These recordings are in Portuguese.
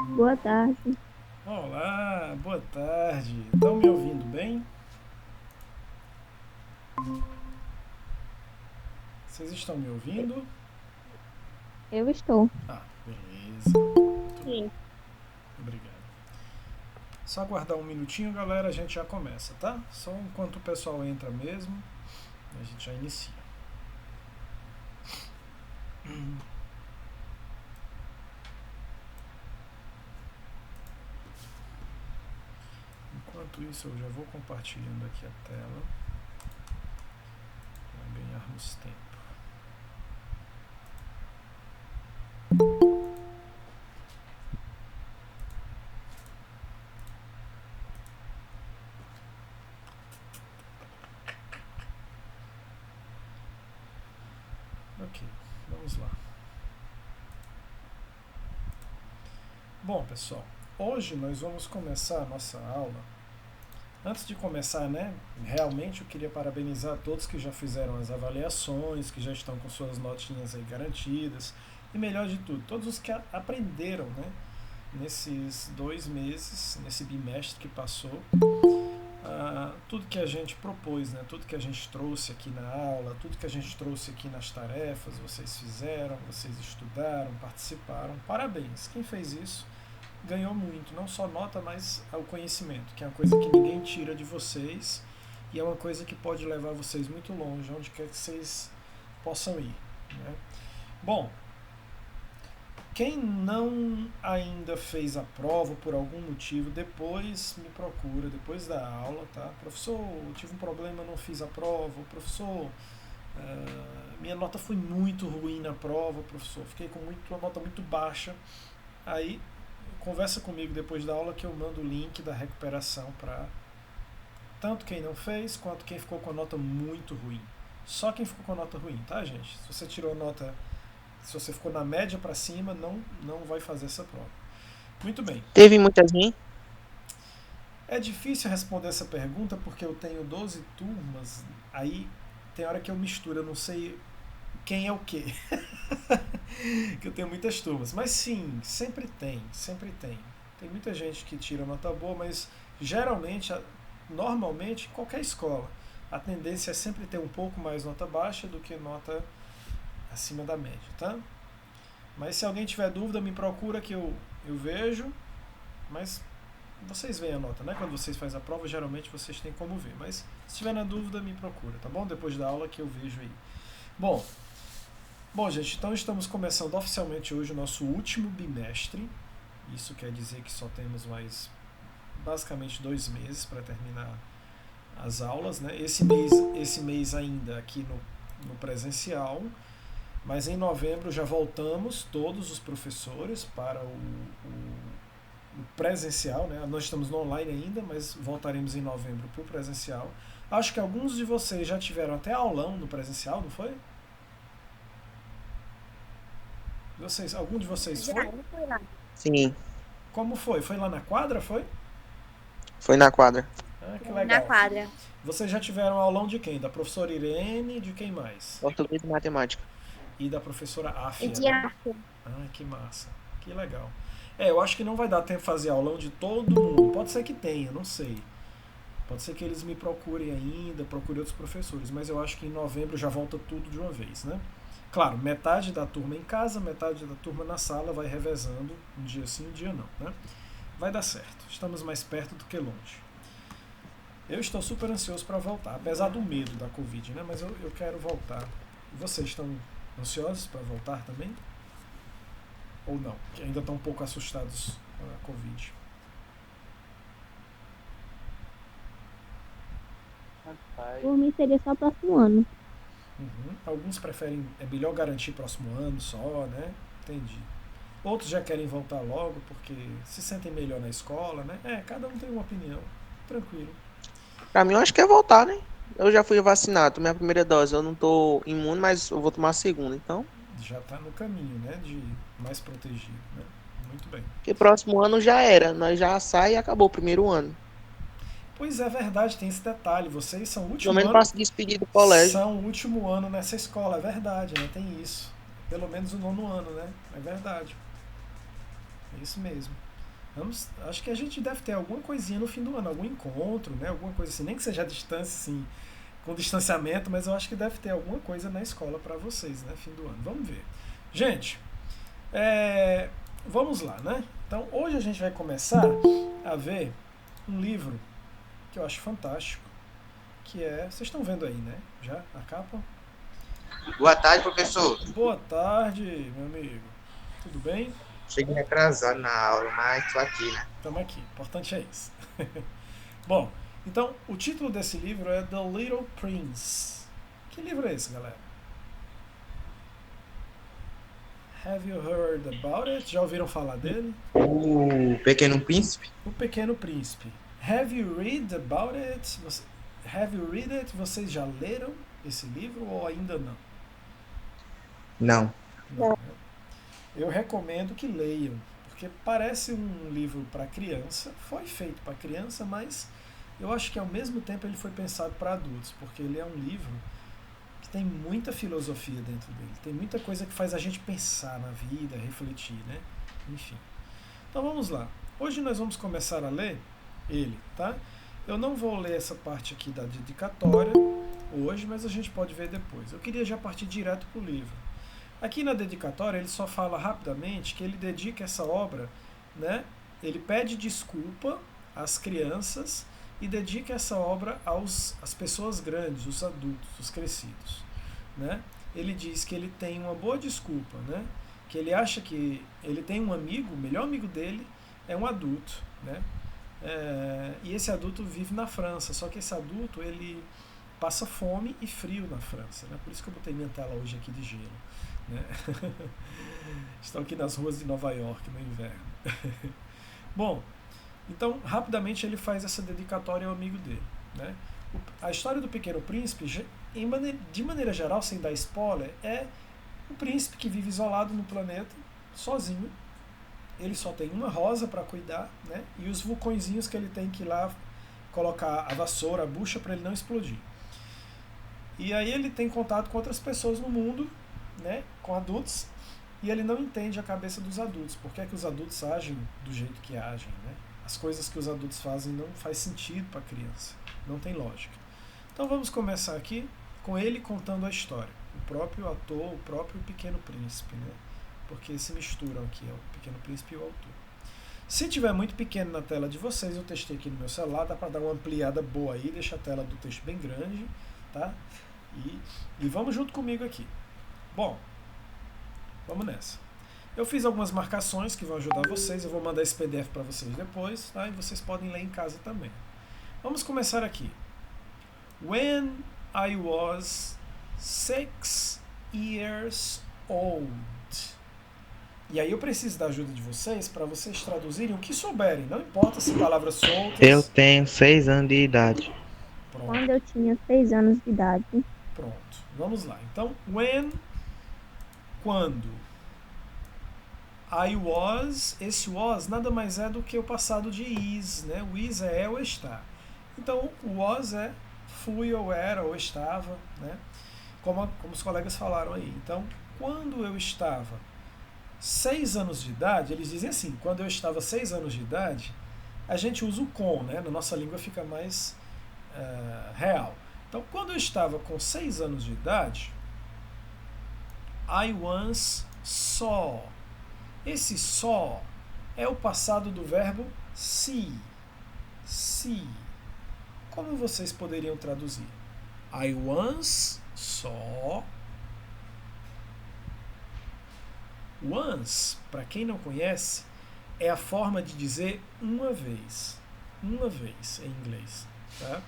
Boa tarde. Olá, boa tarde. Estão me ouvindo bem? Vocês estão me ouvindo? Eu estou. Ah, beleza. Muito bem. Sim. Obrigado. Só aguardar um minutinho, galera, a gente já começa, tá? Só enquanto o pessoal entra mesmo, a gente já inicia. Enquanto isso, eu já vou compartilhando aqui a tela para ganharmos tempo. Ok, vamos lá. Bom, pessoal, hoje nós vamos começar a nossa aula. Antes de começar, né, realmente eu queria parabenizar todos que já fizeram as avaliações, que já estão com suas notinhas aí garantidas, e melhor de tudo, todos os que aprenderam, né, nesses 2 meses, nesse bimestre que passou, tudo que a gente propôs, né, tudo que a gente trouxe aqui na aula, tudo que a gente trouxe aqui nas tarefas, vocês fizeram, vocês estudaram, participaram, parabéns. Quem fez isso ganhou muito, não só nota, mas o conhecimento, que é uma coisa que ninguém tira de vocês e é uma coisa que pode levar vocês muito longe, onde quer que vocês possam ir. Né? Bom, quem não ainda fez a prova por algum motivo, depois me procura, depois da aula, tá? Professor, eu tive um problema, não fiz a prova. Professor, minha nota foi muito ruim na prova, professor. Fiquei com uma nota muito baixa. Aí conversa comigo depois da aula que eu mando o link da recuperação para tanto quem não fez quanto quem ficou com a nota muito ruim. Só quem ficou com a nota ruim, tá, gente? Se você tirou nota, se você ficou na média para cima, não vai fazer essa prova. Muito bem. Teve muita gente? É difícil responder essa pergunta porque eu tenho 12 turmas, aí tem hora que eu misturo, eu não sei quem é o quê. Que eu tenho muitas turmas. Mas sim, sempre tem, sempre tem. Tem muita gente que tira nota boa, mas geralmente, normalmente, qualquer escola, a tendência é sempre ter um pouco mais nota baixa do que nota acima da média, tá? Mas se alguém tiver dúvida, me procura que eu vejo, mas vocês veem a nota, né? Quando vocês fazem a prova, geralmente vocês têm como ver. Mas se tiver na dúvida, me procura, tá bom? Depois da aula que eu vejo aí. Bom, Bom, gente, então estamos começando oficialmente hoje o nosso último bimestre. Isso quer dizer que só temos mais basicamente 2 meses para terminar as aulas, né? Esse mês ainda aqui no presencial, mas em novembro já voltamos todos os professores para o presencial, né? Nós estamos no online ainda, mas voltaremos em novembro para o presencial. Acho que alguns de vocês já tiveram até aulão no presencial, não foi? Algum de vocês Já, foi? eu fui lá. Sim, Como foi? Foi lá na quadra, foi? foi na quadra. Ah, que Na legal. quadra. Vocês já tiveram aulão de quem? Da professora Irene, de quem mais? Português e matemática. E da professora E Áfia, de né? arte. Ah, que massa. Que legal. Eu acho que não vai dar tempo de fazer aulão de todo mundo. Pode ser que tenha, não sei. Pode ser que eles me procurem ainda, procurem outros professores, mas eu acho que em novembro já volta tudo de uma vez, né? Claro, metade da turma em casa, metade da turma na sala, vai revezando, um dia sim, um dia não, né? Vai dar certo. Estamos mais perto do que longe. Eu estou super ansioso para voltar, apesar do medo da Covid, né? Mas eu quero voltar. E vocês estão ansiosos para voltar também? Ou não? Que ainda estão um pouco assustados com a Covid. Por mim seria só próximo ano. Uhum. Alguns preferem, é melhor garantir próximo ano só, né? Entendi. Outros já querem voltar logo porque se sentem melhor na escola, né? Cada um tem uma opinião. Tranquilo. Pra mim, eu acho que é voltar, né? Eu já fui vacinado, tomei a primeira dose. Eu não tô imune, mas eu vou tomar a segunda. Então, Já está no caminho, né? De mais protegido, né? Muito bem. porque próximo ano já era. Nós já sai e acabou o primeiro ano. Pois é verdade, tem esse detalhe. Vocês são o Pelo último menos ano, para se despedir do colégio. são o último ano nessa escola, é verdade, né? Tem isso. Pelo menos o nono ano, né? É verdade. É isso mesmo. Acho que a gente deve ter alguma coisinha no fim do ano, algum encontro, né? Alguma coisa assim, nem que seja à distância, assim, com distanciamento, mas eu acho que deve ter alguma coisa na escola para vocês, né? Fim do ano. Vamos ver. Gente, vamos lá, né? Então, hoje a gente vai começar a ver um livro que eu acho fantástico, que é... Vocês estão vendo aí, né? Já a capa? Boa tarde, professor. Boa tarde, meu amigo. Tudo bem? Cheguei atrasado na aula, mas tô aqui, né? Estamos aqui. O importante é isso. Bom, então, o título desse livro é The Little Prince. Que livro é esse, galera? Have you heard about it? Já ouviram falar dele? O Pequeno Príncipe? O Pequeno Príncipe. Have you read about it? Have you read it? Vocês já leram esse livro ou ainda não? Não. Não, né? Eu recomendo que leiam, porque parece um livro para criança, foi feito para criança, mas eu acho que ao mesmo tempo ele foi pensado para adultos, porque ele é um livro que tem muita filosofia dentro dele, tem muita coisa que faz a gente pensar na vida, refletir, né? Enfim. Então vamos lá. Hoje nós vamos começar a ler ele, tá? Eu não vou ler essa parte aqui da dedicatória hoje, mas a gente pode ver depois. Eu queria já partir direto para o livro. Aqui na dedicatória ele só fala rapidamente que ele dedica essa obra, né? Ele pede desculpa às crianças e dedica essa obra às pessoas grandes, os adultos, os crescidos, né? Ele diz que ele tem uma boa desculpa, né? Que ele acha que ele tem um amigo, o melhor amigo dele é um adulto, né? E esse adulto vive na França, só que esse adulto ele passa fome e frio na França, né? Por isso que eu botei minha tela hoje aqui de gelo, né? Estão aqui nas ruas de Nova York no inverno. Bom, então rapidamente ele faz essa dedicatória ao amigo dele, né? A história do Pequeno Príncipe, de maneira geral, sem dar spoiler, é um príncipe que vive isolado no planeta, sozinho. Ele só tem uma rosa para cuidar, né? E os vulcõezinhos que ele tem que ir lá colocar a vassoura, a bucha, para ele não explodir. E aí ele tem contato com outras pessoas no mundo, né? Com adultos, e ele não entende a cabeça dos adultos. Por que é que os adultos agem do jeito que agem, né? As coisas que os adultos fazem não faz sentido para a criança, não tem lógica. Então vamos começar aqui com ele contando a história. O próprio ator, o próprio Pequeno Príncipe, né? Porque se misturam aqui, o Pequeno Príncipe e o autor. Se tiver muito pequeno na tela de vocês, eu testei aqui no meu celular, dá para dar uma ampliada boa aí, deixa a tela do texto bem grande, tá? E vamos junto comigo aqui. Bom, vamos nessa. Eu fiz algumas marcações que vão ajudar vocês, eu vou mandar esse PDF para vocês depois, tá? E vocês podem ler em casa também. Vamos começar aqui. When I was 6 years old. E aí eu preciso da ajuda de vocês para vocês traduzirem o que souberem, não importa se palavras soltas. Eu tenho 6 anos de idade. Pronto. Quando eu tinha 6 anos de idade. Pronto, vamos lá. Então, when, quando. I was, esse was nada mais é do que o passado de is, né? O is é ou está. Então, o was é fui ou era ou estava, né? Como os colegas falaram aí. Então, quando eu estava 6 anos de idade, eles dizem assim, quando eu estava 6 anos de idade, a gente usa o com, né? Na nossa língua fica mais real. Então, quando eu estava com 6 anos de idade, I once saw. Esse saw é o passado do verbo see. See. Como vocês poderiam traduzir? I once saw. Once, para quem não conhece, é a forma de dizer uma vez. Uma vez em inglês. Tá?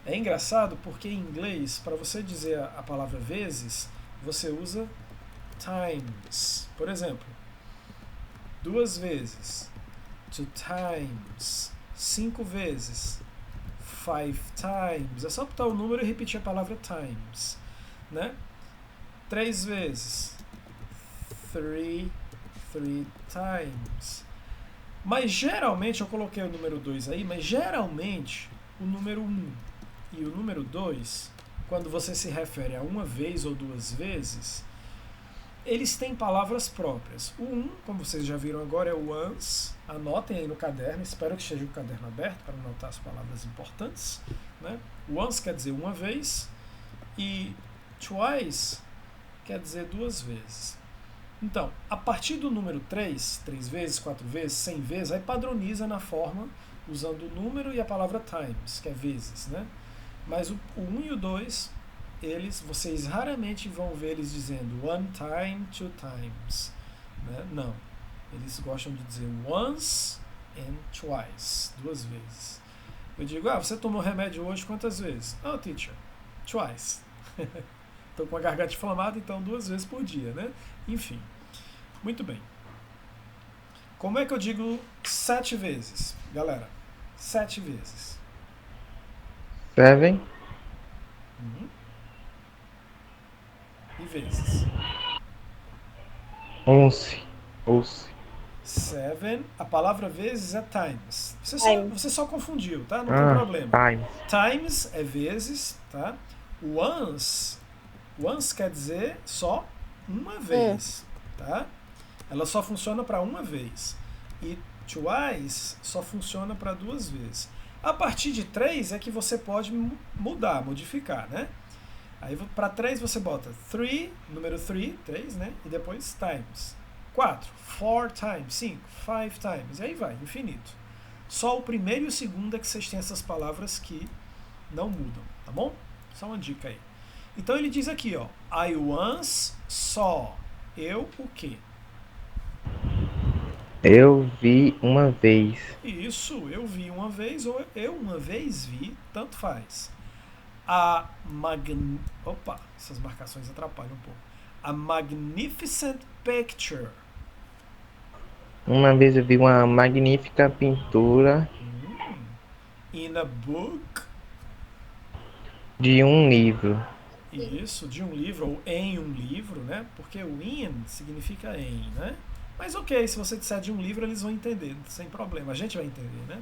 É engraçado porque em inglês, para você dizer a palavra vezes, você usa times. Por exemplo, 2 vezes, 2 times, 5 vezes, 5 times. É só botar o número e repetir a palavra times, né? 3 vezes, 3 times. Mas geralmente, eu coloquei o número 2 aí, mas geralmente o número 1 e o número 2, quando você se refere a uma vez ou 2 vezes, eles têm palavras próprias. O como vocês já viram agora, é o once. Anotem aí no caderno, espero que esteja o caderno aberto para anotar as palavras importantes. Né? Once quer dizer uma vez e twice quer dizer 2 vezes. Então, a partir do número 3 vezes, 4 vezes, 100 vezes, aí padroniza na forma usando o número e a palavra times, que é vezes. Né? Mas o 1 e o 2, vocês raramente vão ver eles dizendo one time, 2 times. Né? Não. Eles gostam de dizer once and twice, 2 vezes. Eu digo, você tomou remédio hoje quantas vezes? Oh, teacher, twice. Estou com a garganta inflamada, então 2 vezes por dia, né? Enfim. Muito bem. Como é que eu digo 7 vezes? Galera, 7 vezes. 7. E vezes. 11. 7. A palavra vezes é times. Você só confundiu, tá? Não tem problema. Times. Times é vezes, tá? Once quer dizer só uma vez, tá? Ela só funciona para uma vez. E twice só funciona para 2 vezes. A partir de 3 é que você pode modificar, né? Aí para 3 você bota 3, número 3, né? E depois times. 4, 4 times, 5, 5 times. E aí vai, infinito. Só o primeiro e o segundo é que vocês têm essas palavras que não mudam, tá bom? Só uma dica aí. Então ele diz aqui, ó, I once saw. Eu o quê? Eu vi uma vez. Isso, eu vi uma vez ou eu uma vez vi, tanto faz. Opa, essas marcações atrapalham um pouco. A magnificent picture. Uma vez eu vi uma magnífica pintura In a book. De um livro. Isso, de um livro ou em um livro, né? Porque o in significa em, né? Mas ok, se você disser de um livro, eles vão entender, sem problema. A gente vai entender, né?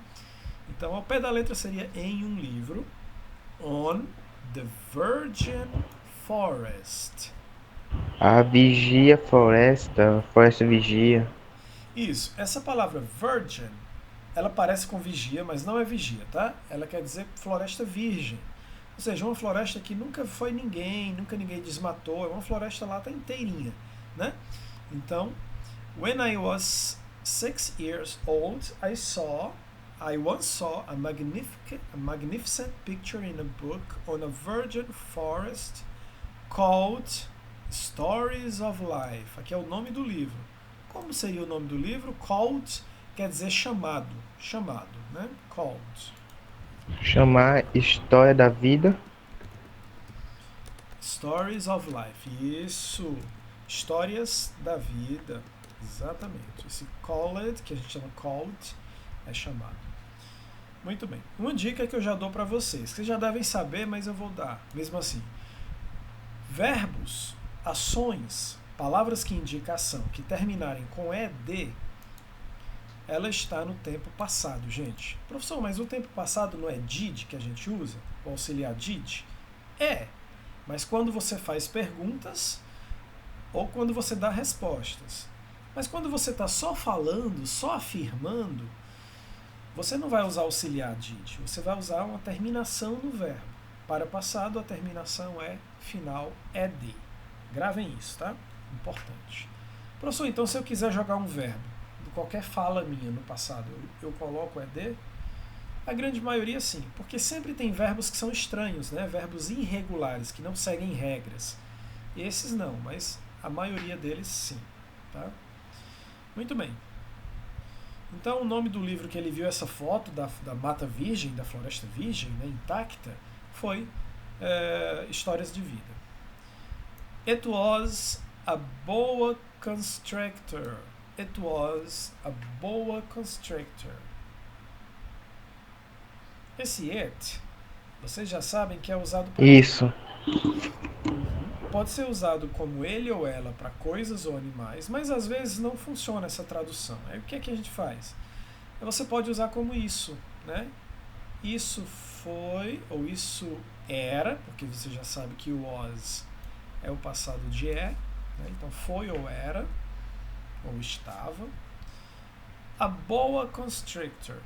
Então, ao pé da letra seria em um livro. On the Virgin Forest. A vigia floresta vigia. Isso, essa palavra virgin, ela parece com vigia, mas não é vigia, tá? Ela quer dizer floresta virgem. Ou seja, uma floresta que nunca foi nunca ninguém desmatou, é uma floresta lá, tá inteirinha, né? Então, when I was 6 years old, I once saw a magnificent picture in a book on a virgin forest called Stories of Life. Aqui é o nome do livro. Como seria o nome do livro? Called quer dizer chamado, né? Called. Chamar História da Vida. Stories of Life. Isso. Histórias da vida. Exatamente. Esse called, que a gente chama called, é chamado. Muito bem. Uma dica que eu já dou para vocês, que vocês já devem saber, mas eu vou dar, mesmo assim. Verbos, ações, palavras que indicam ação, que terminarem com ED, ela está no tempo passado, gente. Professor, mas o tempo passado não é did que a gente usa? O auxiliar did? É, mas quando você faz perguntas ou quando você dá respostas. Mas quando você está só falando, só afirmando, você não vai usar auxiliar did, você vai usar uma terminação no verbo. Para passado, a terminação é final ED. Gravem isso, tá? Importante. Professor, então se eu quiser jogar um verbo de qualquer fala minha no passado, eu coloco ED? A grande maioria sim, porque sempre tem verbos que são estranhos, né? Verbos irregulares, que não seguem regras. Esses não, mas a maioria deles sim. Tá? Muito bem. Então o nome do livro que ele viu essa foto da Mata Virgem, da Floresta Virgem, né, intacta, foi Histórias de Vida. It was a boa constrictor. It was a boa constrictor. Esse it, vocês já sabem que é usado para... Isso. Pode ser usado como ele ou ela para coisas ou animais, mas às vezes não funciona essa tradução. Aí o que é que a gente faz? Você pode usar como isso, né? Isso foi, ou isso era, porque você já sabe que o was é o passado de é, né? Então foi ou era, ou estava. A boa constrictor.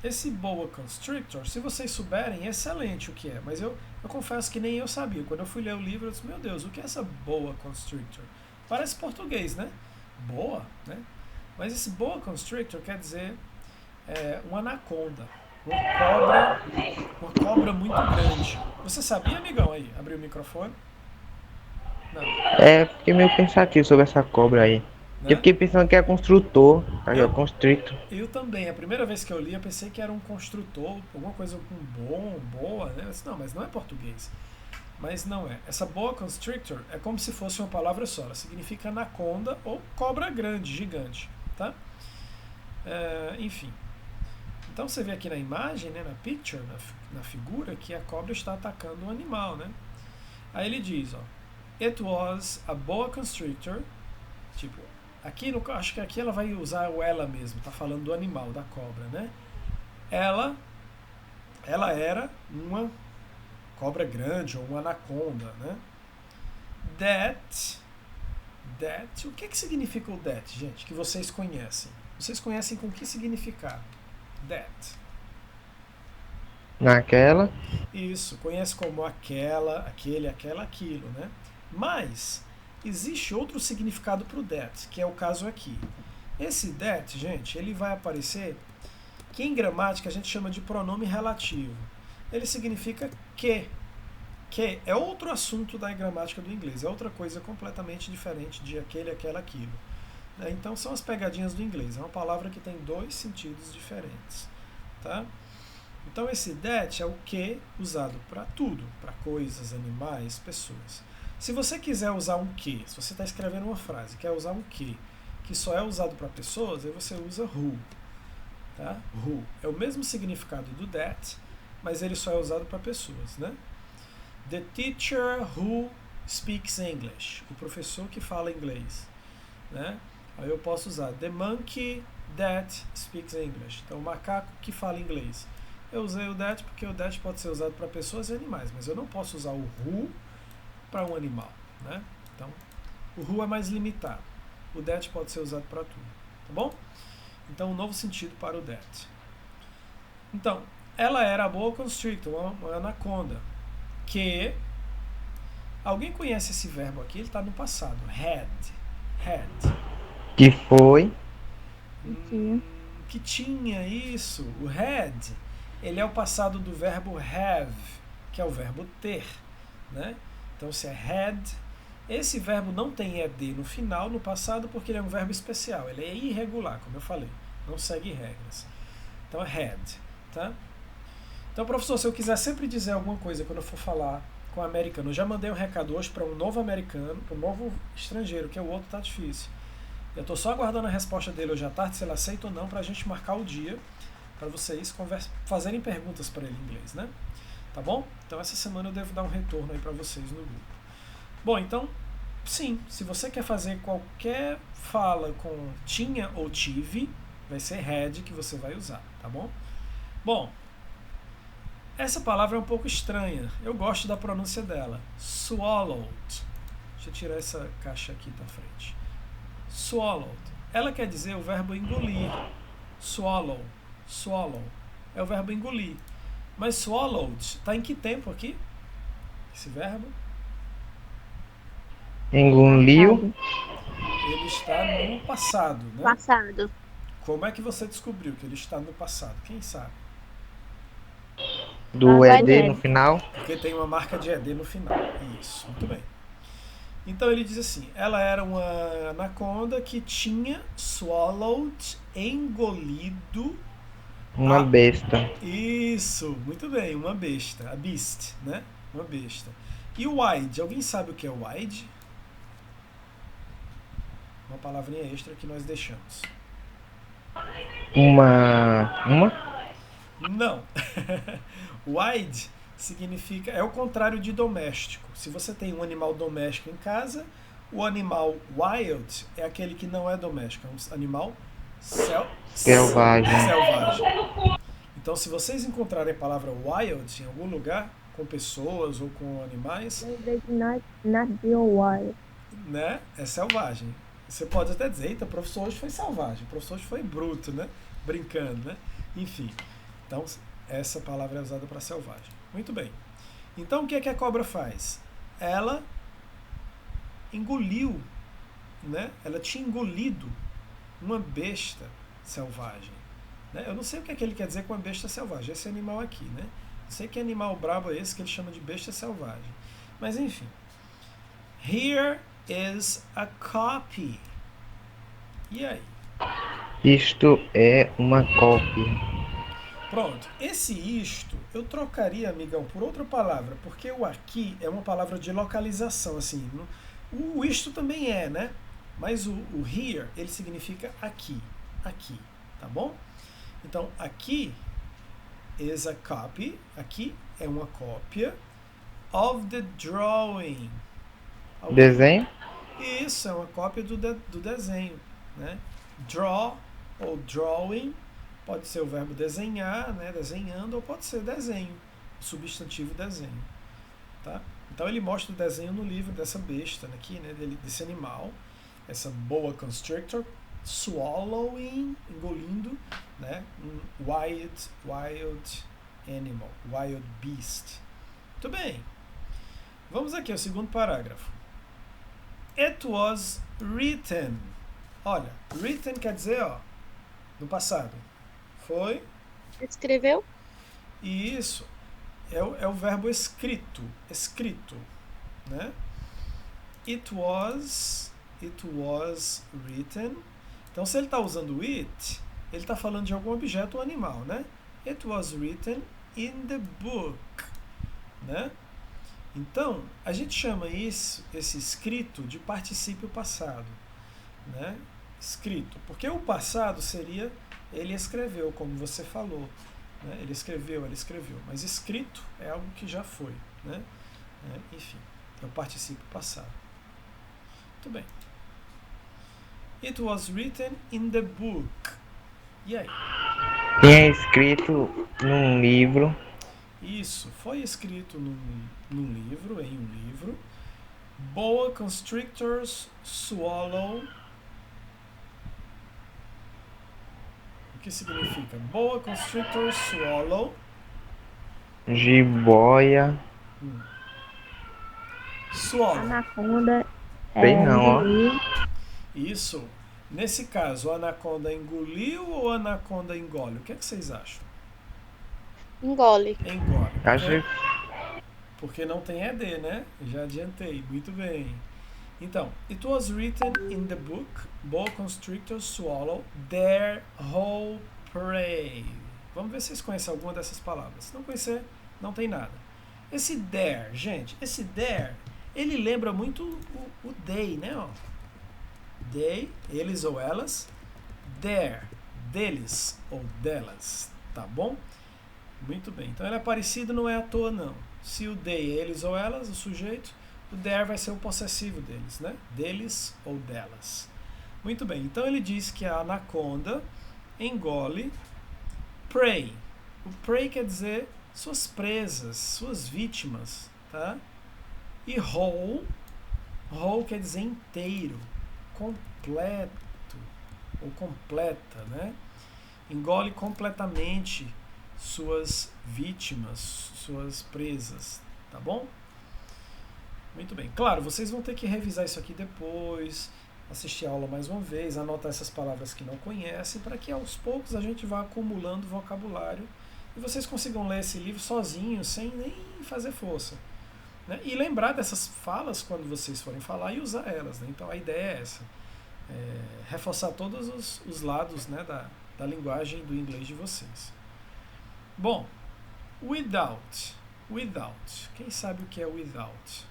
Esse boa constrictor, se vocês souberem, é excelente o que é, mas eu confesso que nem eu sabia. Quando eu fui ler o livro, eu disse, meu Deus, o que é essa boa constrictor? Parece português, né? Boa, né? Mas esse boa constrictor quer dizer uma anaconda, uma cobra muito grande. Você sabia, amigão, aí? Abriu o microfone? Não, Fiquei meio pensativo sobre essa cobra aí. Eu né? fiquei pensando que é construtor, aí ó, Eu, constrictor. eu também. A primeira vez que eu li, eu pensei que era um construtor, alguma coisa com bom, boa, né? Eu disse, não, mas não é português. Mas não é. Essa boa constrictor é como se fosse uma palavra só. Ela significa anaconda ou cobra grande, gigante, tá? Enfim. Então você vê aqui na imagem, né, na picture, na figura, que a cobra está atacando um animal, né? Aí ele diz, ó, it was a boa constrictor, tipo, aqui acho que aqui ela vai usar o ela mesmo, tá falando do animal, da cobra, né? Ela era uma cobra grande ou uma anaconda, né? That, o que significa o that, gente, que vocês conhecem? Vocês conhecem com que significado? That. Naquela. Isso, conhece como aquela, aquele, aquela, aquilo, né? Mas existe outro significado para o that, que é o caso aqui. Esse that, gente, ele vai aparecer que em gramática a gente chama de pronome relativo. Ele significa que. Que é outro assunto da gramática do inglês, é outra coisa completamente diferente de aquele, aquela, aquilo. Então são as pegadinhas do inglês. É uma palavra que tem dois sentidos diferentes, tá? Então esse that é o que usado para tudo, para coisas, animais, pessoas. Se você quiser usar um que, se você está escrevendo uma frase, quer usar um que só é usado para pessoas, aí você usa who, tá? Who é o mesmo significado do that, mas ele só é usado para pessoas, né? The teacher who speaks English, o professor que fala inglês, né? Aí eu posso usar the monkey that speaks English, então o macaco que fala inglês. Eu usei o that porque o that pode ser usado para pessoas e animais, mas eu não posso usar o who para um animal, né? Então, o who é mais limitado. O that pode ser usado para tudo, tá bom? Então, um novo sentido para o that. Então, ela era a boa constrictor, uma anaconda, que alguém conhece esse verbo aqui? Ele está no passado. Had. Que foi. Que tinha isso. O had, ele é o passado do verbo have, que é o verbo ter, né? Então se é had, esse verbo não tem ed no final, no passado, porque ele é um verbo especial. Ele é irregular, como eu falei. Não segue regras. Então é had, tá? Então, professor, se eu quiser sempre dizer alguma coisa quando eu for falar com o americano, eu já mandei um recado hoje para um novo americano, para um novo estrangeiro, que o outro tá difícil. Eu estou só aguardando a resposta dele hoje à tarde, se ele aceita ou não, para a gente marcar o dia, para vocês fazerem perguntas para ele em inglês, né? Tá bom? Então essa semana eu devo dar um retorno aí para vocês no grupo. Bom, então, sim, se você quer fazer qualquer fala com tinha ou tive, vai ser had que você vai usar, tá bom? Bom, essa palavra é um pouco estranha. Eu gosto da pronúncia dela. Swallowed. Deixa eu tirar essa caixa aqui para frente. Swallowed. Ela quer dizer o verbo engolir. Swallow. É o verbo engolir. Mas swallowed está em que tempo aqui? Esse verbo? Engoliu. Ele está no passado, né? Passado. Como é que você descobriu que ele está no passado? Quem sabe? Do ED no final. Porque tem uma marca de ED no final. Isso, muito bem. Então ele diz assim, ela era uma anaconda que tinha swallowed, engolido... Uma besta. Isso, muito bem, uma besta. A beast, né? Uma besta. E o wide, alguém sabe o que é wide? Uma palavrinha extra que nós deixamos. Uma? Não. Wide significa, é o contrário de doméstico. Se você tem um animal doméstico em casa, o animal wild é aquele que não é doméstico, é um animal Selvagem. Então, se vocês encontrarem a palavra wild em algum lugar, com pessoas ou com animais, Not real wild. né, é selvagem. Você pode até dizer, eita, o professor hoje foi selvagem, o professor hoje foi bruto, né? Brincando, né? Enfim. Então, essa palavra é usada para selvagem. Muito bem. Então, o que é que a cobra faz? Ela engoliu, né? Ela tinha engolido uma besta selvagem. Né? Eu não sei o que é que ele quer dizer com a besta selvagem, esse animal aqui, né? Não sei que animal brabo é esse que ele chama de besta selvagem. Mas, enfim. Here is a copy. E aí? Isto é uma cópia. Pronto. Esse isto eu trocaria, amigão, por outra palavra, porque o aqui é uma palavra de localização, assim. O isto também é, né? Mas o here, ele significa aqui. Aqui, tá bom? Então, aqui is a copy. Aqui é uma cópia of the drawing. Desenho? Isso, é uma cópia do desenho, né? Draw ou drawing pode ser o verbo desenhar, né? Desenhando, ou pode ser desenho, o substantivo desenho, tá? Então ele mostra o desenho no livro dessa besta aqui, né? Desse animal, essa boa constrictor, swallowing, engolindo, né? Um wild animal, wild beast. Muito bem. Vamos aqui ao segundo parágrafo. It was written. Olha, written quer dizer, ó, no passado. Foi. Escreveu? E isso é o verbo escrito. Escrito. Né? It was written. Então, se ele está usando it, ele está falando de algum objeto ou animal, né? It was written in the book. Né? Então, a gente chama esse escrito de particípio passado, né? Escrito, porque o passado seria ele escreveu, como você falou, né? Ele escreveu, mas escrito é algo que já foi, né? Enfim, é o particípio passado. Muito bem. It was written in the book. E aí? Tinha escrito num livro. Isso, foi escrito num livro, em um livro. Boa constrictors swallow. O que significa? Boa constrictors swallow. Jiboia. Swallow. Anaconda Sei não, ó. engoliu. Isso. Nesse caso, a anaconda engoliu ou a anaconda engole? O que é que vocês acham? Engole. Engole. Acho Porque não tem ED, né? Já adiantei. Muito bem. Então, it was written in the book, boa constrictors swallow their whole prey. Vamos ver se vocês conhecem alguma dessas palavras. Se não conhecer, não tem nada. Esse there, gente, esse there, ele lembra muito o they, né? Ó. They, eles ou elas. Their, deles ou delas. Tá bom? Muito bem. Então ele é parecido, não é à toa, não. Se o they, eles ou elas, o sujeito, o their vai ser o possessivo deles, né? Deles ou delas. Muito bem. Então ele diz que a anaconda engole prey. O prey quer dizer suas presas, suas vítimas, tá? E whole quer dizer inteiro, completo ou completa, né? Engole completamente suas vítimas, suas presas, tá bom? Muito bem. Claro, vocês vão ter que revisar isso aqui depois, assistir a aula mais uma vez, anotar essas palavras que não conhecem, para que aos poucos a gente vá acumulando vocabulário e vocês consigam ler esse livro sozinhos, sem nem fazer força. Né? E lembrar dessas falas quando vocês forem falar e usar elas. Né? Então a ideia é essa. Reforçar todos os lados, né, da linguagem do inglês de vocês. Bom, without. Quem sabe o que é without?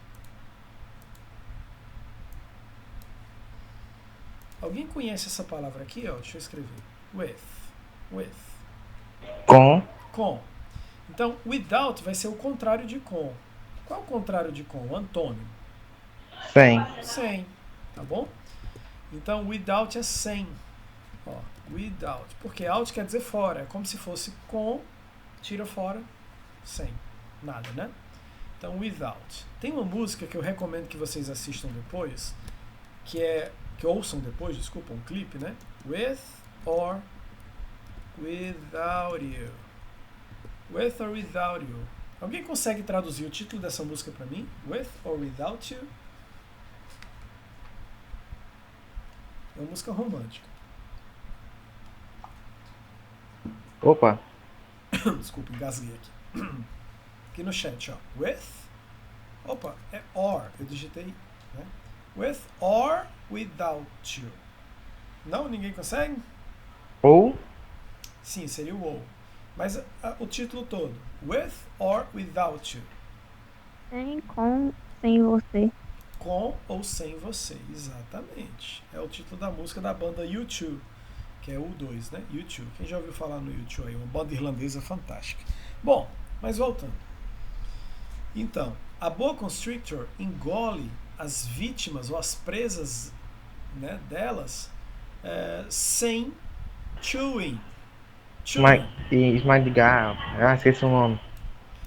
Alguém conhece essa palavra aqui? Ó, deixa eu escrever. With. Com. Então, without vai ser o contrário de com. Qual é o contrário de com? O antônimo. Sem. Tá bom? Então, without é sem. Ó, without. Porque out quer dizer fora. É como se fosse com, tira fora, sem. Nada, né? Então, without. Tem uma música que eu recomendo que vocês assistam depois, que ouçam depois, desculpa, um clipe, né? With or without you. With or without you. Alguém consegue traduzir o título dessa música pra mim? With or without you? É uma música romântica. Opa, Desculpa, engasguei aqui. Aqui no chat, ó. With. Opa, é or. Eu digitei, né? With or without you. Não? Ninguém consegue? ou Sim, seria o ou. Mas o título todo. With or without you. Sem, com, sem você. Com ou sem você. Exatamente. É o título da música da banda U2. Que é U2, né? U2. Quem já ouviu falar no U2 aí? Uma banda irlandesa fantástica. Bom, mas voltando. Então, a boa constrictor engole as vítimas ou as presas, né, delas sem chewing. esmagar. Ah, esqueci o nome.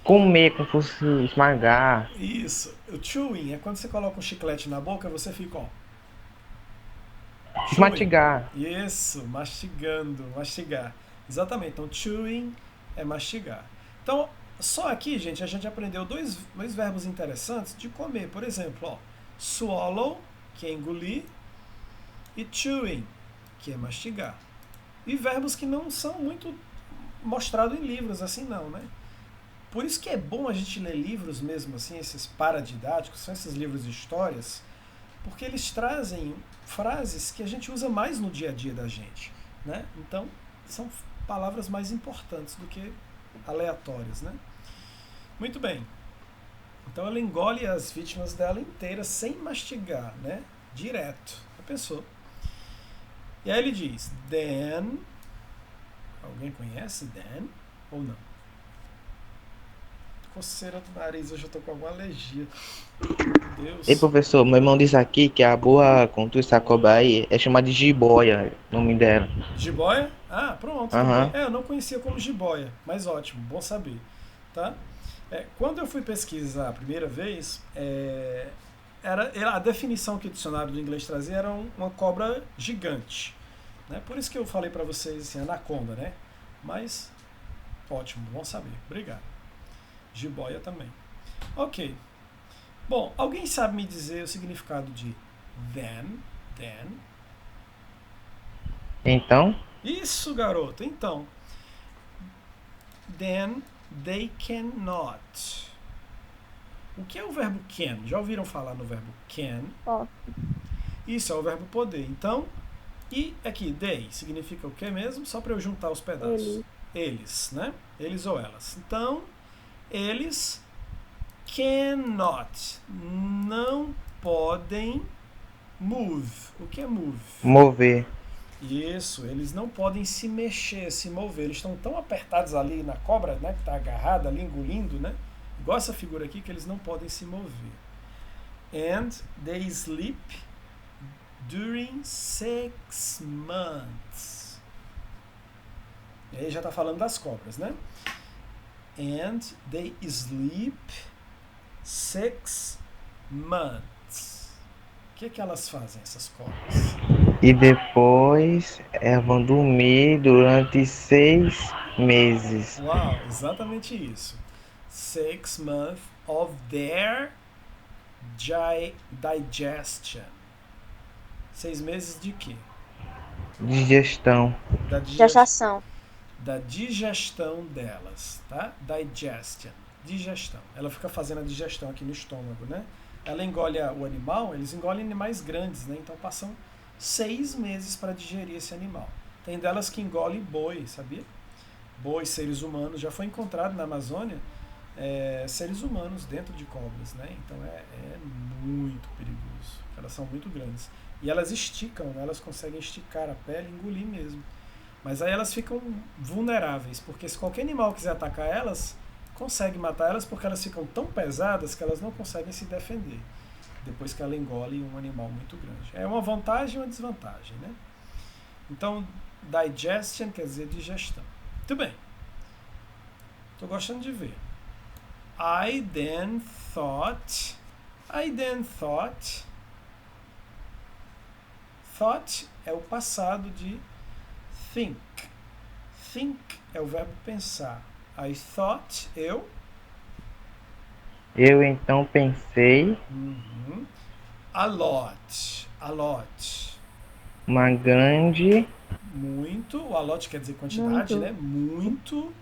Comer como fosse esmagar. Isso. O chewing é quando você coloca um chiclete na boca, você fica, ó. Chewing. Mastigar. Isso, mastigando, mastigar. Exatamente. Então, chewing é mastigar. Então, só aqui, gente, a gente aprendeu dois verbos interessantes de comer. Por exemplo, ó, swallow, que é engolir, e chewing, que é mastigar. E verbos que não são muito mostrados em livros, assim não, né? Por isso que é bom a gente ler livros mesmo assim, esses paradidáticos, são esses livros de histórias, porque eles trazem frases que a gente usa mais no dia a dia da gente, né? Então, são palavras mais importantes do que aleatórias, né? Muito bem. Então ela engole as vítimas dela inteiras sem mastigar, né? Direto. Já pensou? E aí ele diz, then... Alguém conhece then ou não? Coceira do nariz, hoje eu tô com alguma alergia. Meu Deus. Ei, professor, meu irmão diz aqui que a boa contra essa cobra aí é chamada de jiboia, o nome dela. Jiboia? Ah, pronto. Aham. Eu não conhecia como jiboia, mas ótimo, bom saber. Tá? Quando eu fui pesquisar a primeira vez, a definição que o dicionário do inglês trazia era uma cobra gigante. Né? Por isso que eu falei para vocês assim, anaconda, né? Mas, ótimo, bom saber. Obrigado. Jiboia também. Ok. Bom, alguém sabe me dizer o significado de then? Então, Isso, garoto. Então, then they cannot. O que é o verbo can? Já ouviram falar no verbo can? Posso. Isso é o verbo poder. Então, e aqui, they significa o que mesmo? Só para eu juntar os pedaços. Eles, né? Eles ou elas. Então, eles cannot. Não podem move. O que é move? mover. Isso, eles não podem se mexer, se mover. Eles estão tão apertados ali na cobra, né, que está agarrada ali, engolindo, né? Igual essa figura aqui, que eles não podem se mover. And they sleep during 6 months. E aí já está falando das cobras, né? And they sleep 6 months. O que elas fazem, essas cobras? E depois vão dormir durante 6 meses. Uau, exatamente isso. 6 months of their digestion. 6 meses de quê? Digestão. Gestação. Da digestão delas, tá? Digestion. Digestão. Ela fica fazendo a digestão aqui no estômago, né? Ela engole o animal, eles engolem animais grandes, né? Então passam 6 meses para digerir esse animal. Tem delas que engolem boi, sabia? Bois, seres humanos. Já foi encontrado na Amazônia seres humanos dentro de cobras, né? Então é muito perigoso. Elas são muito grandes. E elas esticam, né? Elas conseguem esticar a pele e engolir mesmo. Mas aí elas ficam vulneráveis, porque se qualquer animal quiser atacar elas, consegue matar elas porque elas ficam tão pesadas que elas não conseguem se defender depois que ela engole um animal muito grande. É uma vantagem e uma desvantagem, né? Então, digestion quer dizer digestão. Muito bem. Estou gostando de ver. I then thought Thought é o passado de think. Think é o verbo pensar. I thought, eu. Eu então pensei Uhum. A lot. A lot. uma grande Muito. O a lot quer dizer quantidade, Muito. né? Muito.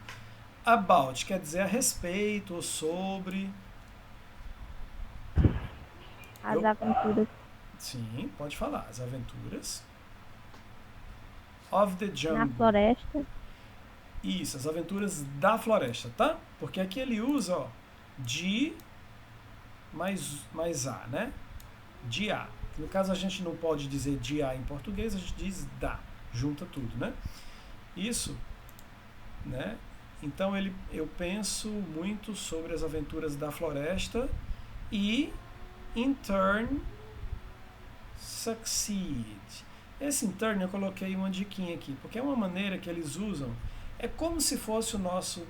About quer dizer a respeito ou sobre. As Eu- aventuras Sim, pode falar. As aventuras. Of the na jungle. floresta. Isso, as aventuras da floresta, tá? Porque aqui ele usa, ó, de mais a, né? De a. No caso a gente não pode dizer de a em português, a gente diz da. Junta tudo, né? Isso, né? Então eu penso muito sobre as aventuras da floresta e, in turn, succeed. Esse in turn eu coloquei uma diquinha aqui, porque é uma maneira que eles usam. É como se fosse o nosso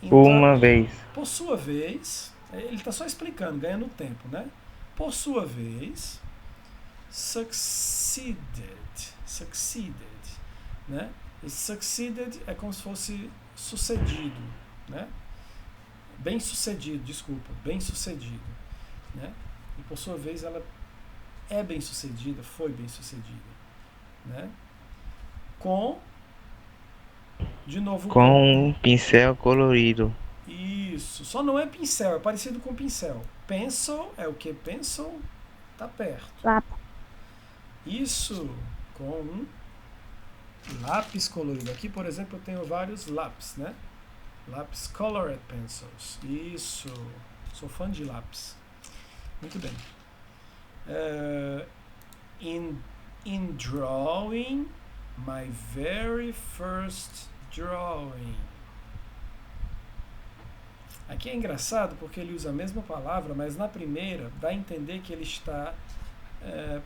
in por turn. uma vez. Por sua vez, ele está só explicando, ganhando tempo, né? Por sua vez, succeeded, né? Esse succeeded é como se fosse sucedido, né? Bem sucedido, desculpa, bem sucedido, né? E por sua vez ela é bem sucedida, foi bem sucedida, né? Com, de novo, Com um pincel colorido. Isso, só não é pincel, é parecido com pincel. Pencil é o que? Pencil tá perto. Lápis. Isso, com um lápis colorido. Aqui, por exemplo, eu tenho vários lápis, né? Lápis colored pencils. Isso, sou fã de lápis. Muito bem. In drawing, my very first drawing. Aqui é engraçado porque ele usa a mesma palavra, mas na primeira dá a entender que ele está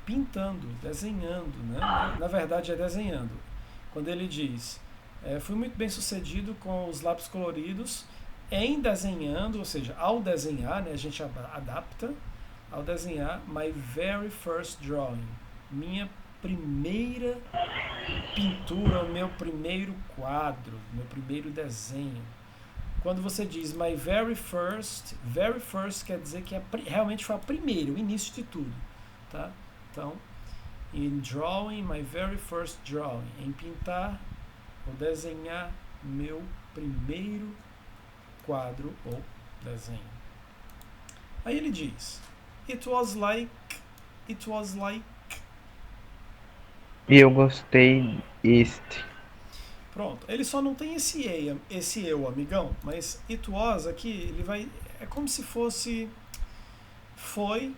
pintando, desenhando, né? Na verdade é desenhando. Quando ele diz, fui muito bem sucedido com os lápis coloridos em desenhando, ou seja, ao desenhar, né, a gente adapta, ao desenhar my very first drawing, minha primeira pintura, o meu primeiro quadro, meu primeiro desenho. Quando você diz my very first quer dizer que realmente foi a primeira, o início de tudo, tá? Então, in drawing, my very first drawing, em pintar ou desenhar meu primeiro quadro ou desenho. Aí ele diz, it was like, E eu gostei este. pronto, ele só não tem esse eu, amigão, mas it was aqui, ele vai, é como se fosse foi,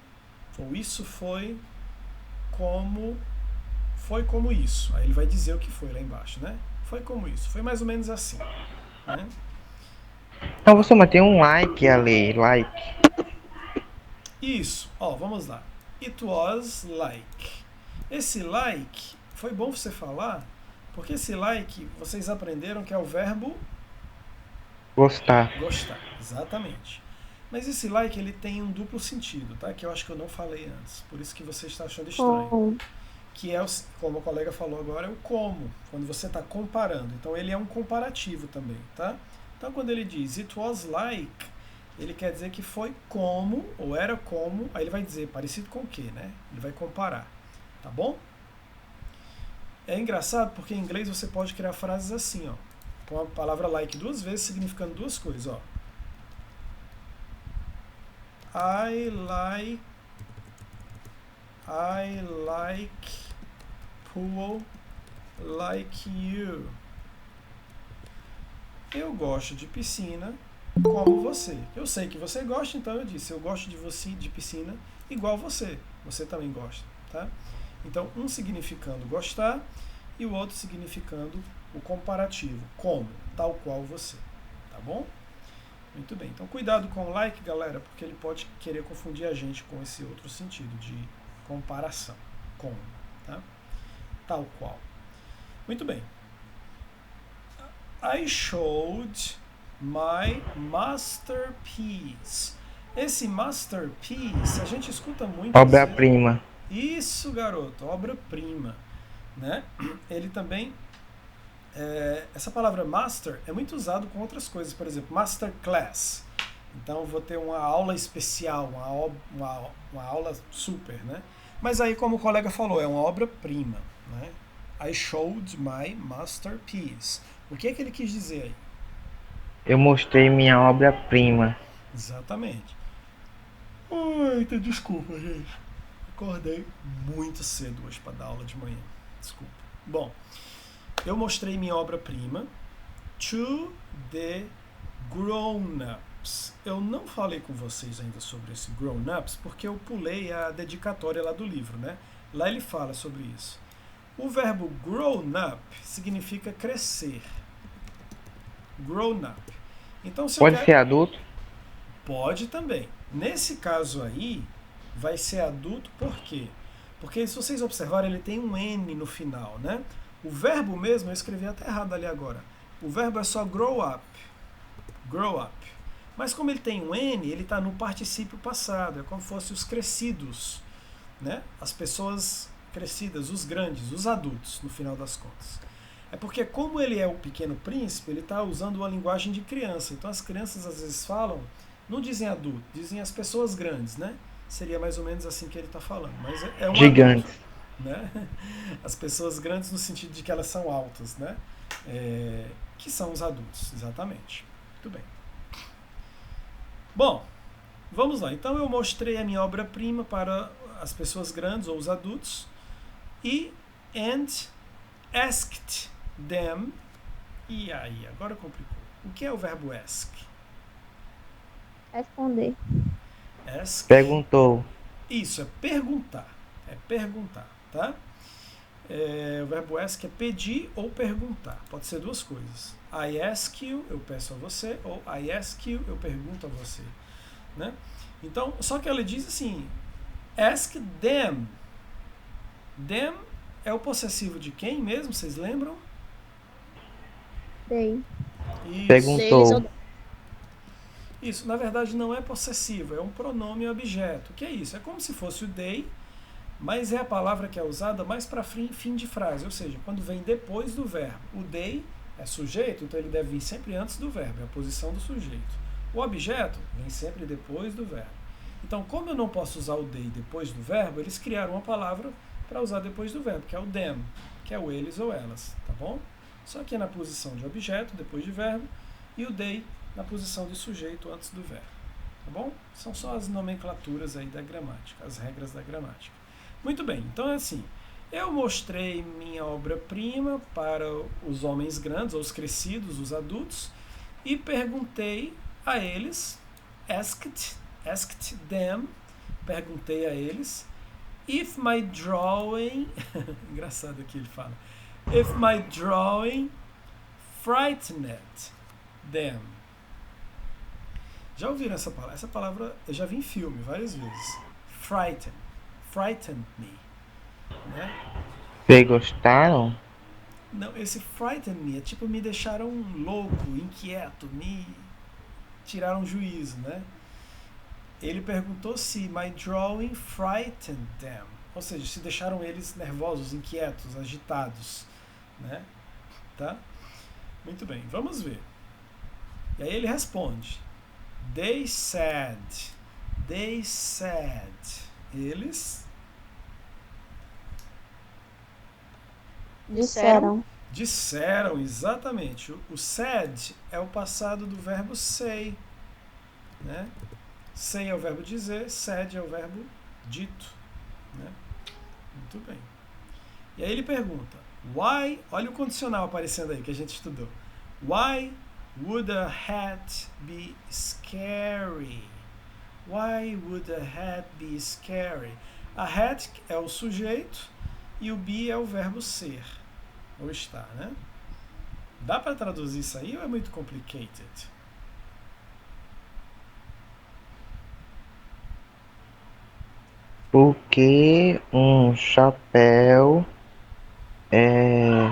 ou isso foi como isso. Aí ele vai dizer o que foi lá embaixo, né? Foi como isso, foi mais ou menos assim, né? Então você mantém um like ali, like. Isso, ó, vamos lá. It was like. Esse like, foi bom você falar, porque esse like, vocês aprenderam que é o verbo Gostar. gostar, exatamente. Mas esse like, ele tem um duplo sentido, tá? Que eu acho que eu não falei antes, por isso que você está achando estranho. Com Que é, como o colega falou agora, é o como, quando você está comparando. Então ele é um comparativo também, tá? Então quando ele diz it was like, ele quer dizer que foi como, ou era como, aí ele vai dizer parecido com o quê, né? Ele vai comparar, tá bom? É engraçado porque em inglês você pode criar frases assim, ó, com a palavra like duas vezes, significando duas coisas, ó. I like pool like you. Eu gosto de piscina como você. Eu sei que você gosta, então eu disse, eu gosto de você de piscina igual você. Você também gosta, tá? Então, um significando gostar e o outro significando o comparativo, como, tal qual você, tá bom? Muito bem. Então, cuidado com o like, galera, porque ele pode querer confundir a gente com esse outro sentido de comparação, com, tá? Tal qual. Muito bem. I showed my masterpiece. Esse masterpiece, a gente escuta muito dizer, Obra-prima. Isso, garoto, obra-prima, né? Ele também, essa palavra master é muito usado com outras coisas, por exemplo, masterclass. Então vou ter uma aula especial, uma aula super, né? Mas aí, como o colega falou, é uma obra-prima, né? I showed my masterpiece. O que é que ele quis dizer aí? Eu mostrei minha obra-prima. Exatamente. Eita, desculpa, gente. Acordei muito cedo hoje para dar aula de manhã. Desculpa. Bom, eu mostrei minha obra-prima to the grown-ups. Eu não falei com vocês ainda sobre esse grown-ups porque eu pulei a dedicatória lá do livro, né? Lá ele fala sobre isso. O verbo grown-up significa crescer. Grown-up. Então, se Pode ser adulto? Pode também. Nesse caso aí, vai ser adulto por quê? Porque se vocês observarem, ele tem um N no final, né? O verbo mesmo, eu escrevi até errado ali agora. O verbo é só grow up. Grow up. Mas como ele tem um N, ele está no particípio passado. É como se fossem os crescidos, né? As pessoas crescidas, os grandes, os adultos, no final das contas. É porque como ele é o pequeno príncipe, ele está usando uma linguagem de criança. Então as crianças às vezes falam, não dizem adulto, dizem as pessoas grandes, né? Seria mais ou menos assim que ele está falando. Mas é um Gigante. adulto, né? As pessoas grandes no sentido de que elas são altas, né? Que são os adultos, exatamente. Muito bem. Bom, vamos lá. Então eu mostrei a minha obra-prima para as pessoas grandes ou os adultos and asked them. E aí, agora complicou. O que é o verbo ask? Responder. Ask. Perguntou. Isso, é perguntar. É perguntar, tá? O verbo ask é pedir ou perguntar. Pode ser duas coisas. I ask you, eu peço a você, ou I ask you, eu pergunto a você, né? Então, só que ela diz assim, ask them. Them é o possessivo de quem mesmo? Vocês lembram? They. Isso. Perguntou. Isso, na verdade, não é possessivo, é um pronome objeto. O que é isso? É como se fosse o they, mas é a palavra que é usada mais para fim de frase, ou seja, quando vem depois do verbo. O they é sujeito, então ele deve vir sempre antes do verbo, é a posição do sujeito. O objeto vem sempre depois do verbo. Então, como eu não posso usar o they depois do verbo, eles criaram uma palavra para usar depois do verbo, que é o them, que é o eles ou elas, tá bom? Só que é na posição de objeto, depois de verbo, e o they na posição de sujeito antes do verbo, tá bom? São só as nomenclaturas aí da gramática, as regras da gramática. Muito bem, então é assim, eu mostrei minha obra-prima para os homens grandes, ou os crescidos, os adultos, e perguntei a eles, asked them, perguntei a eles, if my drawing, engraçado aqui ele fala, if my drawing frightened them. Já ouviram essa palavra? Essa palavra eu já vi em filme várias vezes. Frightened me. Né? Vocês gostaram? Não, esse frightened me é tipo me deixaram louco, inquieto, me tiraram juízo, né? Ele perguntou se my drawing frightened them. Ou seja, se deixaram eles nervosos, inquietos, agitados, né? Tá? Muito bem, vamos ver. E aí ele responde. They said. Eles disseram, exatamente. O said é o passado do verbo say, né? Say é o verbo dizer, said é o verbo dito, né? Muito bem. E aí ele pergunta, why, olha o condicional aparecendo aí que a gente estudou. Why would a hat be scary? Why would a hat be scary? A hat é o sujeito e o be é o verbo ser, ou estar, né? Dá para traduzir isso aí ou é muito complicated? Porque um chapéu é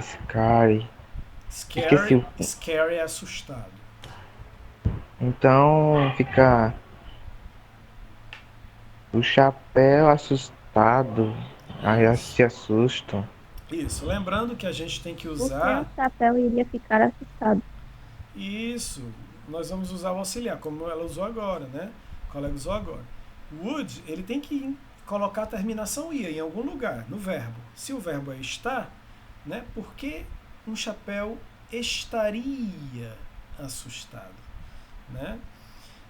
scary. Esqueci. Scary é assustado. Então fica o chapéu assustado assustado. Aí elas Isso. se assustam. Isso. Lembrando que a gente tem que Porque usar. o chapéu iria ficar assustado. Isso. Nós vamos usar o auxiliar, como ela usou agora, né? O colega usou agora. Would, ele tem que colocar a terminação ia em algum lugar, no verbo. Se o verbo é estar, né? Por que um chapéu estaria assustado, né?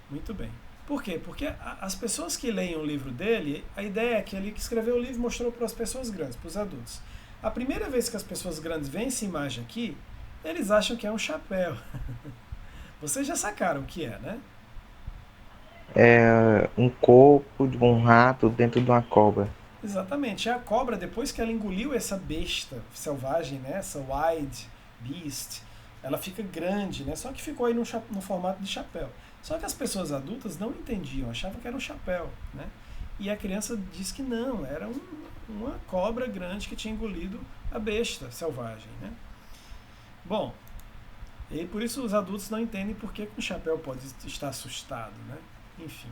Muito bem. Por quê? Porque as pessoas que leem o livro dele, a ideia é que ele que escreveu o livro mostrou para as pessoas grandes, para os adultos. A primeira vez que as pessoas grandes veem essa imagem aqui, eles acham que é um chapéu. Vocês já sacaram o que é, né? É um corpo de um rato dentro de uma cobra. Exatamente. A cobra, depois que ela engoliu essa besta selvagem, né? Essa wild beast, ela fica grande, né? Só que ficou aí no formato de chapéu. Só que as pessoas adultas não entendiam, achavam que era um chapéu, né? E a criança disse que não, era uma cobra grande que tinha engolido a besta selvagem, né? Bom, e por isso os adultos não entendem por que um chapéu pode estar assustado, né? Enfim.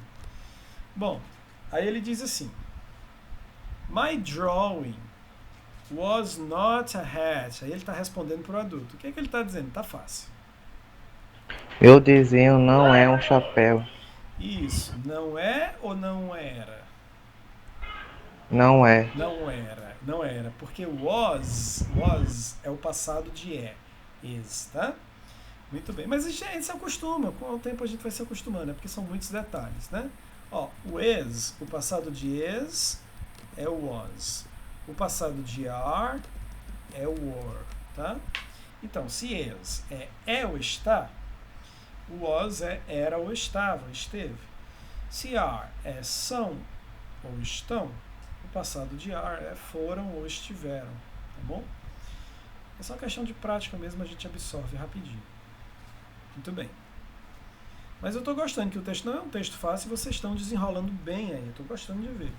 Bom, aí ele diz assim: My drawing was not a hat. Aí ele está respondendo para o adulto. O que é que ele está dizendo? Tá fácil. Meu desenho não é um chapéu. Isso. Não é ou não era? Não é. Não era. Não era. Porque was é o passado de é. Is, tá? Muito bem. Mas a gente se acostuma. Com o tempo a gente vai se acostumando, né? Porque são muitos detalhes, né? Ó, o is, o passado de is é o was. O passado de are é o were, tá? Então, se is é ou está, o was é era ou estava, esteve. Se are é são ou estão, o passado de are é foram ou estiveram, tá bom? É só questão de prática mesmo, a gente absorve rapidinho. Muito bem. Mas eu estou gostando que o texto não é um texto fácil e vocês estão desenrolando bem aí, eu estou gostando de ver.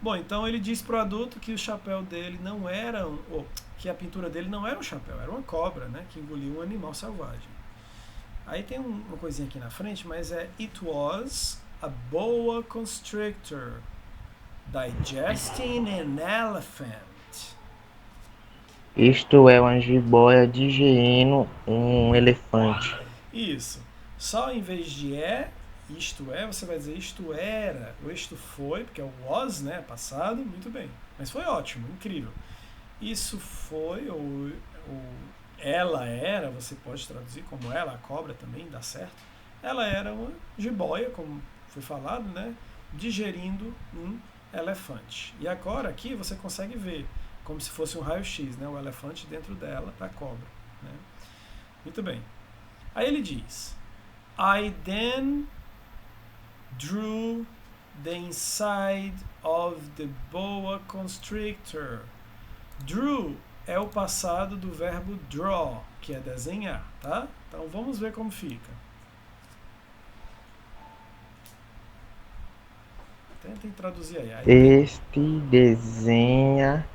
Bom, então ele diz para o adulto que o chapéu dele não era, ou que a pintura dele não era um chapéu, era uma cobra, né, que engoliu um animal selvagem. Aí tem uma coisinha aqui na frente, mas é It was a boa constrictor digesting an elephant. Isto é uma jiboia digerindo um elefante. Isso. Só em vez de isto é, você vai dizer isto era, ou isto foi, porque é o was, né, passado, muito bem. Mas foi ótimo, incrível. Isso foi, ou ela era, você pode traduzir como ela, a cobra também, dá certo. Ela era uma jiboia, como foi falado, né, digerindo um elefante. E agora aqui você consegue ver, como se fosse um raio-x, né, o elefante dentro dela, da cobra, né. Muito bem. Aí ele diz: I then drew the inside of the boa constrictor. Drew é o passado do verbo draw, que é desenhar, tá? Então vamos ver como fica. Tentem traduzir aí. Este desenha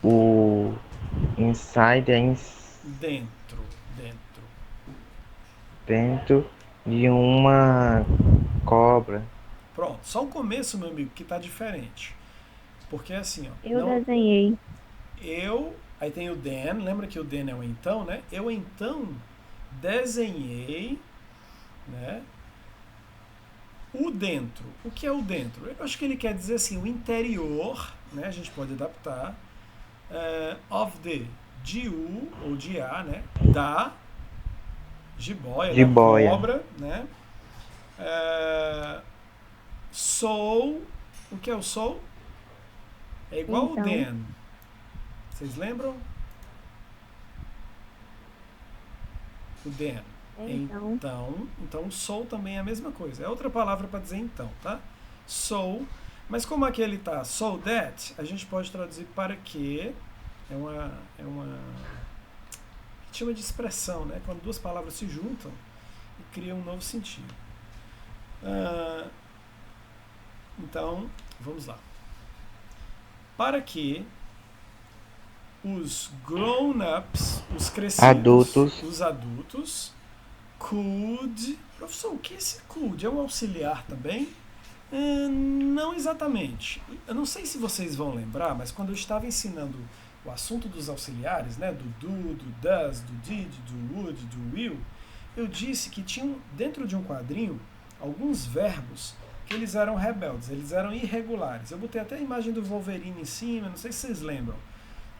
o inside Dentro. dentro de uma cobra. Pronto, só o começo, meu amigo, que tá diferente. Porque é assim, ó. Eu desenhei. Aí tem o then, lembra que o then é o então, né? Eu então desenhei, né? O dentro. O que é o dentro? Eu acho que ele quer dizer assim, o interior, né? A gente pode adaptar. Of the, de u, ou de a, né? Da jiboia, da cobra, né? Soul, o que é o soul? É igual então. o then. Vocês lembram? O then. Então, soul também é a mesma coisa. É outra palavra para dizer então, tá? Soul. Mas como aqui ele tá so that, a gente pode traduzir para que. É uma a gente chama de expressão, né? Quando duas palavras se juntam e criam um novo sentido. Então, vamos lá. Para que os grown-ups, os crescidos, os adultos, could... Professor, o que é esse could? É um auxiliar também? Não exatamente. Eu não sei se vocês vão lembrar, mas quando eu estava ensinando o assunto dos auxiliares, né, do do does, do did, do would, do will, eu disse que tinham dentro de um quadrinho alguns verbos que eles eram rebeldes, eles eram irregulares. Eu botei até a imagem do Wolverine em cima, não sei se vocês lembram,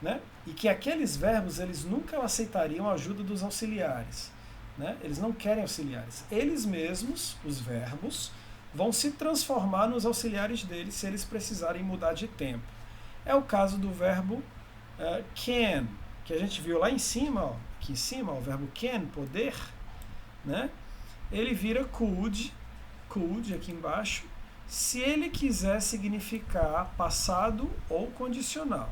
né? E que aqueles verbos eles nunca aceitariam a ajuda dos auxiliares, né? Eles não querem auxiliares. Eles mesmos, os verbos, vão se transformar nos auxiliares deles se eles precisarem mudar de tempo. É o caso do verbo can, que a gente viu lá em cima, ó, aqui em cima, ó, o verbo can, poder, né? Ele vira could aqui embaixo, se ele quiser significar passado ou condicional.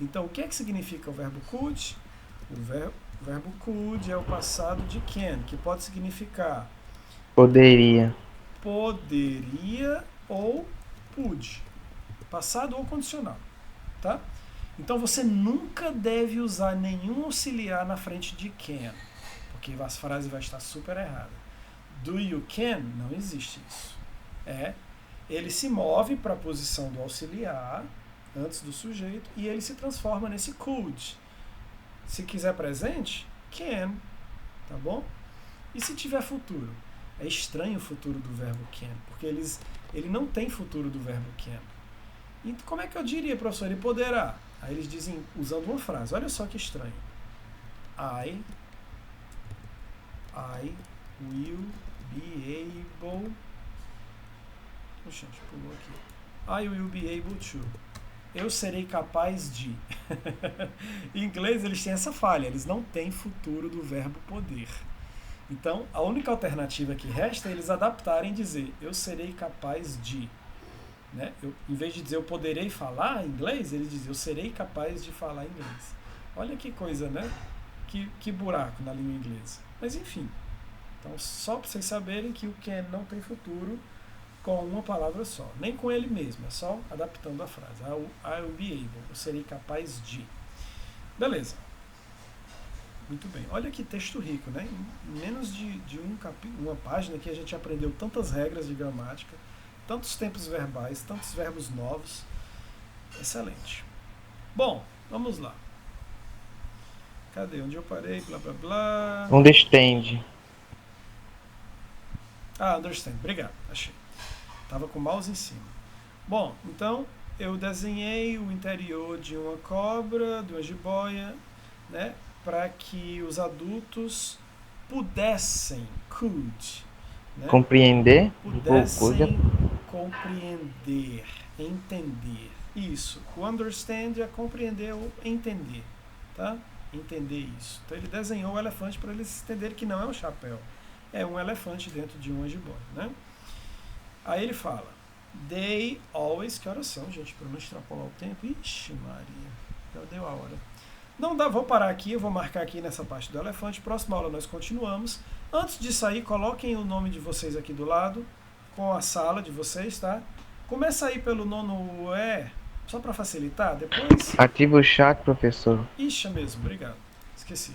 Então, o que é que significa o verbo could? O verbo could é o passado de can, que pode significar Poderia. poderia ou pude, passado ou condicional, tá? Então você nunca deve usar nenhum auxiliar na frente de can, porque a frase vai estar super errada. Do you can? Não existe isso. Ele se move para a posição do auxiliar antes do sujeito e ele se transforma nesse could. Se quiser presente, can, tá bom? E se tiver futuro? É estranho o futuro do verbo can, porque ele não tem futuro do verbo can. E como é que eu diria, professor? Ele poderá. Aí eles dizem, usando uma frase, olha só que estranho. I will be able... Puxa, a gente pulou aqui. I will be able to. Eu serei capaz de. Em inglês eles têm essa falha, eles não têm futuro do verbo poder. Então, a única alternativa que resta é eles adaptarem e dizer eu serei capaz de. Né? Em vez de dizer eu poderei falar inglês, eles dizem eu serei capaz de falar inglês. Olha que coisa, né? Que buraco na língua inglesa. Mas enfim. Então, só para vocês saberem que o can não tem futuro com uma palavra só. Nem com ele mesmo, é só adaptando a frase. I will be able. Eu serei capaz de. Beleza. Muito bem. Olha que texto rico, né? Em menos de uma página que a gente aprendeu tantas regras de gramática, tantos tempos verbais, tantos verbos novos. Excelente. Bom, vamos lá. Cadê? Onde eu parei? Blá, blá, blá. Understand. Understand. Obrigado. Achei. Estava com o mouse em cima. Bom, então eu desenhei o interior de uma cobra, de uma jiboia, né? Para que os adultos pudessem, né? Compreender. Pudessem compreender, entender. Isso. O understand é compreender ou entender, tá? Entender isso. Então ele desenhou o elefante para eles entenderem que não é um chapéu, é um elefante dentro de uma jiboia, né? Aí ele fala, they always, que horas são, gente, para não extrapolar o tempo? Ixi Maria, já deu a hora. Não dá, vou parar aqui, eu vou marcar aqui nessa parte do elefante, próxima aula nós continuamos. Antes de sair, coloquem o nome de vocês aqui do lado, com a sala de vocês, tá? Começa aí pelo nono E, só para facilitar, depois... Ativa o chat, professor. Ixi, mesmo, obrigado, esqueci.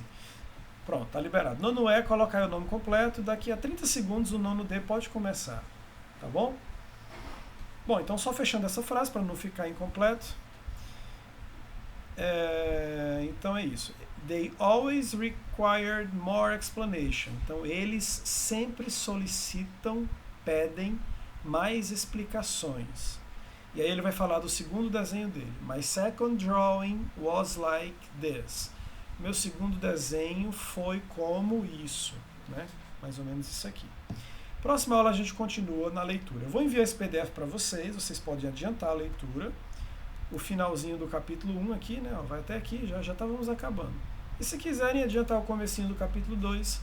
Pronto, tá liberado. Nono E, coloca aí o nome completo, daqui a 30 segundos o nono D pode começar. Tá bom? Bom, então só fechando essa frase para não ficar incompleto. Então é isso. They always required more explanation. Então eles sempre solicitam, pedem mais explicações. E aí ele vai falar do segundo desenho dele. My second drawing was like this. Meu segundo desenho foi como isso, né? Mais ou menos isso aqui. Próxima aula a gente continua na leitura. Eu vou enviar esse PDF para vocês, vocês podem adiantar a leitura. O finalzinho do capítulo 1 aqui, né? Vai até aqui, já estávamos acabando. E se quiserem adiantar o comecinho do capítulo 2,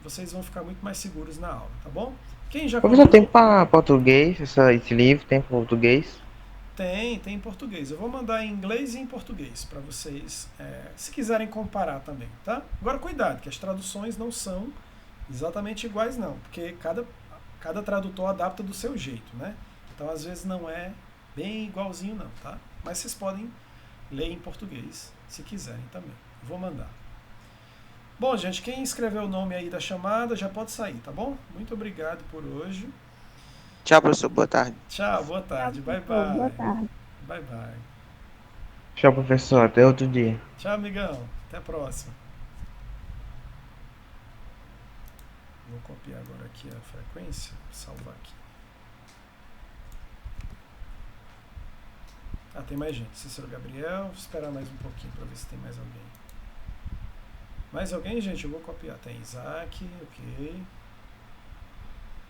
vocês vão ficar muito mais seguros na aula, tá bom? Quem já Professor, tem para português esse livro? Tem para português? Tem em português. Eu vou mandar em inglês e em português para vocês, se quiserem comparar também, tá? Agora cuidado, que as traduções não são exatamente iguais não, porque cada tradutor adapta do seu jeito, né? Então às vezes não é bem igualzinho não, tá? Mas vocês podem ler em português, se quiserem também. Vou mandar. Bom, gente, quem escreveu o nome aí da chamada já pode sair, tá bom? Muito obrigado por hoje. Tchau, professor. Boa tarde. Tchau, boa tarde. Bye, Boa bye. tarde. Bye, bye. Tchau, professor. Até outro dia. Tchau, amigão. Até a próxima. Vou copiar agora aqui a frequência. Salvar aqui. Ah, tem mais gente. Cícero Gabriel. Vou esperar mais um pouquinho para ver se tem mais alguém. Mais alguém, gente? Eu vou copiar. Tem Isaac, ok.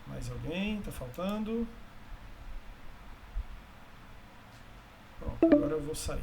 Mais alguém? Tá faltando? Pronto, agora eu vou sair.